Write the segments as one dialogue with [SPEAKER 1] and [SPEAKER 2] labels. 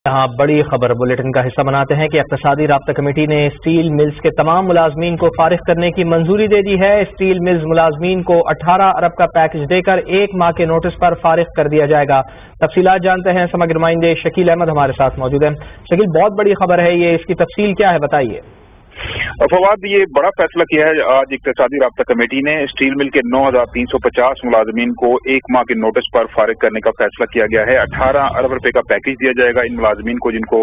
[SPEAKER 1] یہاں بڑی خبر بلیٹن کا حصہ بناتے ہیں کہ اقتصادی رابطہ کمیٹی نے اسٹیل ملز کے تمام ملازمین کو فارغ کرنے کی منظوری دے دی ہے۔ اسٹیل ملز ملازمین کو 18 ارب کا پیکج دے کر 1 ماہ کے نوٹس پر فارغ کر دیا جائے گا۔ تفصیلات جانتے ہیں، سمجھ نمائندے شکیل احمد ہمارے ساتھ موجود ہیں۔ شکیل، بہت بڑی خبر ہے یہ، اس کی تفصیل کیا ہے بتائیے۔
[SPEAKER 2] فواد، یہ بڑا فیصلہ کیا ہے آج اقتصادی رابطہ کمیٹی نے۔ اسٹیل مل کے 9350 ملازمین کو 1 ماہ کے نوٹس پر فارغ کرنے کا فیصلہ کیا گیا ہے۔ 18 ارب روپے کا پیکج دیا جائے گا ان ملازمین کو جن کو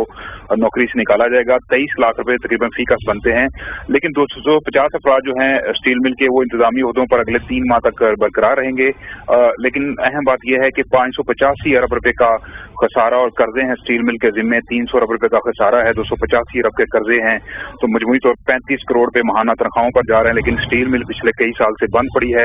[SPEAKER 2] نوکری سے نکالا جائے گا۔ 23 لاکھ روپے تقریباً فی کس بنتے ہیں، لیکن 250 افراد جو ہیں اسٹیل مل کے وہ انتظامی عہدوں پر اگلے 3 ماہ تک برقرار رہیں گے۔ لیکن اہم بات یہ ہے کہ 585 ارب روپے کا خسارہ اور قرضے ہیں اسٹیل مل کے ذمے، 300 ارب روپے کا خسارہ ہے، 285 ارب کے قرضے ہیں، تو مجموعی طور 35 کروڑ روپے ماہانہ تنخواہوں پر جا رہے ہیں۔ لیکن اسٹیل مل پچھلے کئی سال سے بند پڑی ہے،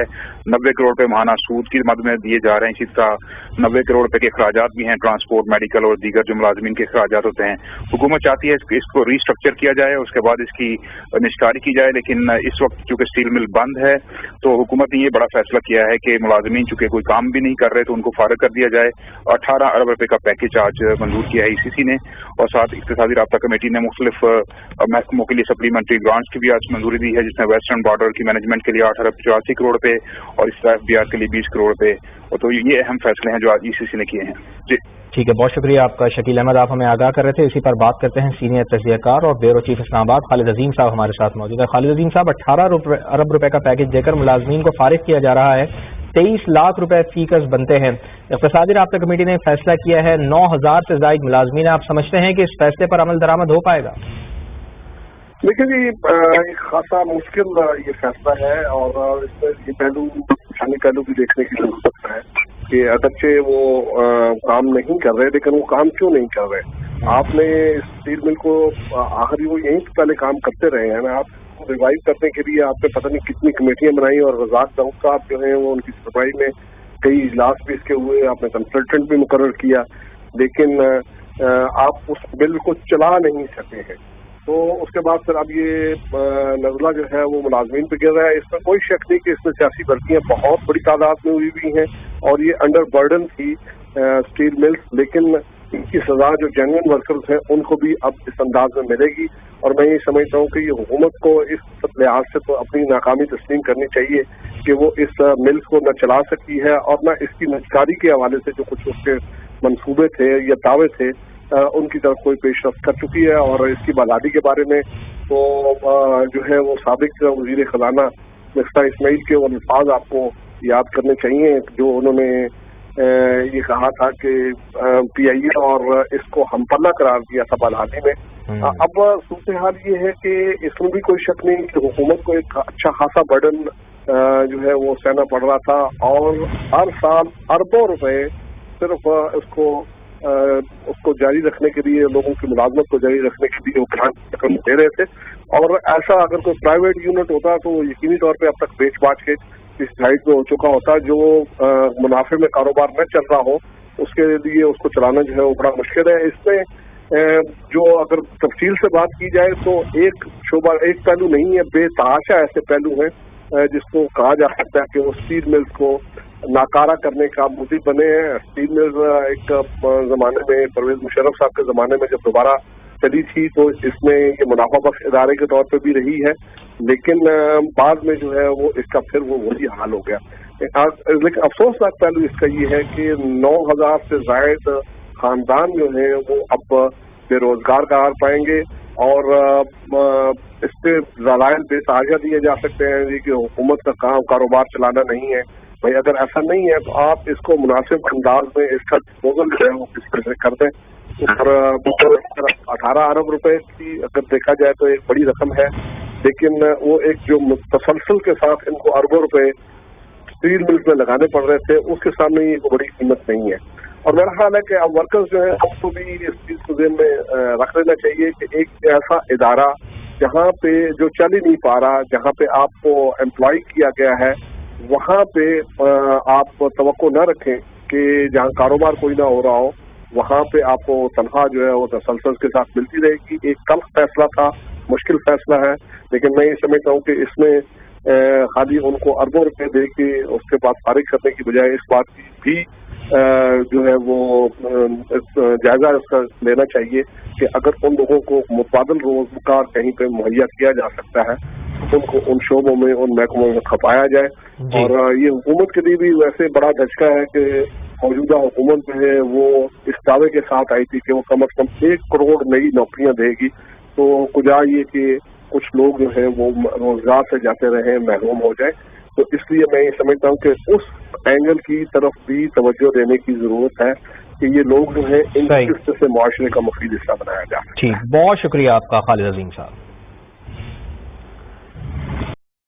[SPEAKER 2] 90 کروڑ روپے ماہانہ سود کی مد میں دیے جا رہے ہیں۔ اسی طرح 90 کروڑ روپے کے اخراجات بھی ہیں، ٹرانسپورٹ، میڈیکل اور دیگر جو ملازمین کے اخراجات ہوتے ہیں۔ حکومت چاہتی ہے اس کو ری اسٹرکچر کیا جائے، اس کے بعد اس کی نشکاری کی جائے، لیکن اس وقت چونکہ اسٹیل مل بند ہے تو حکومت نے یہ بڑا فیصلہ کیا ہے کہ ملازمین چونکہ کوئی کام بھی نہیں کر رہے تو ان کو فارغ کر دیا جائے۔ 18 ارب روپے کا پیکج آج منظور کیا ہے ای سی سی نے، اور ساتھ اقتصادی رابطہ کمیٹی نے مختلف محکموں کے لیے سپلیمنٹری گرانٹس کی بھی آج منظوری دی ہے، جس میں ویسٹرن بارڈر کی مینجمنٹ کے لیے 8 ارب 84 کروڑ روپے اور اس طرح ایف بی آر کے لیے 20 کروڑ روپے۔ تو یہ اہم فیصلے ہیں جو آج ای سی سی نے کیے ہیں۔ جی
[SPEAKER 1] ٹھیک ہے، بہت شکریہ آپ کا شکیل احمد، آپ ہمیں آگاہ کر رہے تھے۔ اسی پر بات کرتے ہیں، سینئر تجزیہ کار اور بیورو چیف اسلام آباد خالد عظیم صاحب ہمارے ساتھ موجود ہے۔ خالد عظیم صاحب، 18 ارب روپے کا پیکج دے کر ملازمین کو فارغ کیا جا رہا ہے، 23 لاکھ روپے فی کس بنتے ہیں۔ اقتصادی رابطہ کمیٹی نے فیصلہ کیا ہے 9000 سے زائد ملازمین، آپ سمجھتے ہیں کہ اس فیصلے پر عمل درآمد ہو پائے گا؟
[SPEAKER 3] دیکھیں جی، ایک خاصا مشکل یہ فیصلہ ہے اور اس میں یہ پہلو بھی دیکھنے کی ضرورت ہے کہ اگرچہ وہ کام نہیں کر رہے، لیکن وہ کام کیوں نہیں کر رہے؟ آپ نے اسٹیل مل کو آخری وہ یہیں سے پہلے کام کرتے رہے ہیں، آپ کو ریوائو کرنے کے لیے آپ نے پتہ نہیں کتنی کمیٹیاں بنائی، اور رزاق داؤد صاحب جو ہیں وہ ان کی سربراہی میں کئی اجلاس بھی اس کے ہوئے، آپ نے کنسلٹنٹ بھی مقرر کیا، لیکن آپ اس بل کو چلا نہیں سکے ہیں۔ تو اس کے بعد پھر اب یہ نزلہ جو ہے وہ ملازمین پہ گر رہا ہے۔ اس میں کوئی شک نہیں کہ اس میں سیاسی بھرتیاں بہت بڑی تعداد میں ہوئی ہوئی ہیں اور یہ انڈر برڈن تھی اسٹیل ملز، لیکن ان کی سزا جو جینوئن ورکرز ہیں ان کو بھی اب اس انداز میں ملے گی، اور میں یہ سمجھتا ہوں کہ یہ حکومت کو اس لحاظ سے تو اپنی ناکامی تسلیم کرنی چاہیے کہ وہ اس ملز کو نہ چلا سکی ہے اور نہ اس کی نجکاری کے حوالے سے جو کچھ اس کے منصوبے تھے یا دعوے تھے ان کی طرف کوئی پیش رفت کر چکی ہے۔ اور اس کی بازادی کے بارے میں تو جو ہے وہ سابق وزیر خزانہ مفتاح اسماعیل کے وہ الفاظ آپ کو یاد کرنے چاہیے جو انہوں نے یہ کہا تھا کہ پی آئی اے اور اس کو ہم پلہ قرار دیا تھا بازادی میں۔ اب صورتحال یہ ہے کہ اس میں بھی کوئی شک نہیں کہ حکومت کو ایک اچھا خاصا برڈن جو ہے وہ سہنا پڑ رہا تھا، اور ہر سال اربوں روپے صرف اس کو جاری رکھنے کے لیے، لوگوں کی ملازمت کو جاری رکھنے کے لیے وہ گرانٹ رقم دے رہے تھے، اور ایسا اگر کوئی پرائیویٹ یونٹ ہوتا تو وہ یقینی طور پہ اب تک بیچ باچ کے اس سائٹ میں ہو چکا ہوتا۔ جو منافع میں کاروبار نہ چل رہا ہو اس کے لیے اس کو چلانا جو ہے وہ بڑا مشکل ہے۔ اس میں جو اگر تفصیل سے بات کی جائے تو ایک شعبہ، ایک پہلو نہیں ہے، بے تحاشا ایسے پہلو ہیں جس کو کہا جا سکتا ہے کہ وہ اسٹیل ملز کو ناکارہ کرنے کا موجب بنے ہیں۔ اسٹیل ملز ایک زمانے میں پرویز مشرف صاحب کے زمانے میں جب دوبارہ چلی تھی تو اس میں یہ منافع بخش ادارے کے طور پہ بھی رہی ہے، لیکن بعد میں جو ہے وہ اس کا پھر وہ وہی حال ہو گیا۔ لیکن افسوسناک پہلو اس کا یہ ہے کہ 9000 سے زائد خاندان جو ہیں وہ اب بے روزگار قرار پائیں گے، اور اس پہ ذرائع بے تحاشا دیے جا سکتے ہیں کہ حکومت کا کام کاروبار چلانا نہیں ہے۔ بھائی اگر ایسا نہیں ہے تو آپ اس کو مناسب انداز میں اس کا ڈسپوزل جو ہے وہ کس طرح سے کر دیں، اور 18 ارب روپے کی اگر دیکھا جائے تو ایک بڑی رقم ہے، لیکن وہ ایک جو تسلسل کے ساتھ ان کو اربوں روپے اسٹیل ملز میں لگانے پڑ رہے تھے اس کے سامنے یہ کوئی بڑی قیمت نہیں ہے۔ اور میرا خیال ہے کہ اب ورکرز جو ہیں آپ کو بھی اس چیز کو ذہن میں رکھ لینا چاہیے کہ ایک ایسا ادارہ جہاں پہ جو چل ہی نہیں پا رہا، جہاں پہ آپ کو امپلائی کیا گیا ہے، وہاں پہ آپ توقع نہ رکھیں کہ جہاں کاروبار کوئی نہ ہو رہا ہو وہاں پہ آپ کو تنخواہ جو ہے وہ تسلسل کے ساتھ ملتی رہے گی۔ ایک تلخ فیصلہ تھا، مشکل فیصلہ ہے، لیکن میں یہ سمجھتا ہوں کہ اس میں خالی ان کو اربوں روپے دے کے اس کے بعد فارغ کرنے کی بجائے اس بات کی بھی جو ہے وہ جائزہ اس کا لینا چاہیے کہ اگر ان لوگوں کو متبادل روزگار کہیں پہ مہیا کیا جا سکتا ہے ان کو ان شعبوں میں ان محکموں میں کھپایا جائے. اور یہ حکومت کے لیے بھی ویسے بڑا دھچکا ہے کہ موجودہ حکومت جو ہے وہ اس دعوے کے ساتھ آئی تھی کہ وہ کم از کم 1 کروڑ نئی نوکریاں دے گی. تو کجا یہ کہ کچھ لوگ جو ہیں وہ روزگار سے جاتے رہے محروم ہو جائے. تو اس لیے میں یہ سمجھتا ہوں کہ اس اینگل کی طرف بھی توجہ دینے کی ضرورت ہے کہ یہ لوگ جو ہیں ان سے معاشرے کا مفید حصہ بنایا جائے.
[SPEAKER 1] ٹھیک، بہت شکریہ آپ کا خالد عظیم صاحب.